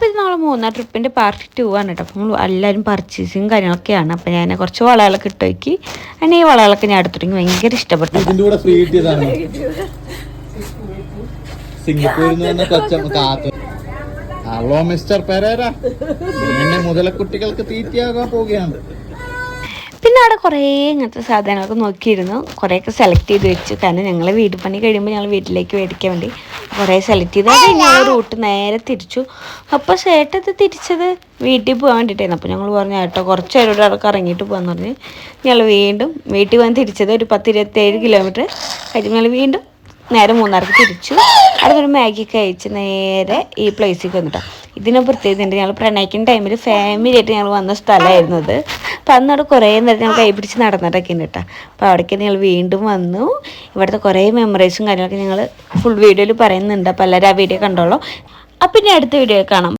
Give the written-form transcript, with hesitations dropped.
അപ്പോൾ ഇത് നമ്മൾ മൂന്നാർ ട്രിപ്പിൻ്റെ പാർട്ട് 2 ആണ് കേട്ടോ. അപ്പോൾ നമ്മൾ എല്ലാവരും പർച്ചേസിങ് കാര്യങ്ങളൊക്കെയാണ്. അപ്പോൾ ഞാൻ കുറച്ച് വളകളൊക്കെ ഇട്ട് നോക്കി. അങ്ങനെ ഈ വളകളൊക്കെ ഞാൻ എടുത്തിട്ടെങ്കിൽ ഭയങ്കര ഇഷ്ടപ്പെട്ടു. ഹലോ മിസ്റ്റർ പെരേര, മുതലക്കുട്ടികൾക്ക് തീറ്റയാകാൻ പോവുകയാണ്. പിന്നെ അവിടെ കുറേ ഇങ്ങനത്തെ സാധനങ്ങളൊക്കെ നോക്കിയിരുന്നു. കുറേയൊക്കെ സെലക്ട് ചെയ്ത് വെച്ചു. കാരണം ഞങ്ങൾ വീട് പണി കഴിയുമ്പോൾ ഞങ്ങൾ വീട്ടിലേക്ക് മേടിക്കാൻ വേണ്ടി കുറേ സെലക്ട് ചെയ്ത് അത് ഞങ്ങൾ റൂട്ട് നേരെ തിരിച്ചു. അപ്പോൾ ചേട്ടത് തിരിച്ചത് വീട്ടിൽ പോകാൻ വേണ്ടിയിട്ടായിരുന്നു. അപ്പോൾ ഞങ്ങൾ പറഞ്ഞു കേട്ടോ കുറച്ച് നേരം അവിടെ ഇറങ്ങിയിട്ട് പോകാമെന്ന് പറഞ്ഞ് ഞങ്ങൾ വീണ്ടും വീട്ടിൽ പോകാൻ തിരിച്ചത് ഒരു 10-27 കിലോമീറ്റർ കഴിഞ്ഞ് ഞങ്ങൾ വീണ്ടും നേരെ മൂന്നാർക്ക് തിരിച്ചു. അതൊരു മാഗിയൊക്കെ അയച്ച് നേരെ ഈ പ്ലേസിലേക്ക് വന്നിട്ടോ. ഇതിന് പ്രത്യേകത ഉണ്ട്, ഞങ്ങൾ പ്രണയിക്കുന്ന ടൈമിൽ ഫാമിലി ആയിട്ട് ഞങ്ങൾ വന്ന സ്ഥലമായിരുന്നു അത്. അപ്പം അന്നവിടെ കുറേ നേരം ഞങ്ങൾ കൈ പിടിച്ച് നടന്നിട്ടൊക്കെ ഉണ്ട് കേട്ടോ. അപ്പോൾ അവിടേക്ക് ഞങ്ങൾ വീണ്ടും വന്നു. ഇവിടുത്തെ കുറേ മെമ്മറീസും കാര്യങ്ങളൊക്കെ ഞങ്ങൾ ഫുൾ വീഡിയോയിൽ പറയുന്നുണ്ട്. അപ്പോൾ എല്ലാവരും ആ വീഡിയോ കണ്ടോളൂ. അപ്പം ഇനി അടുത്ത വീഡിയോ കാണാം.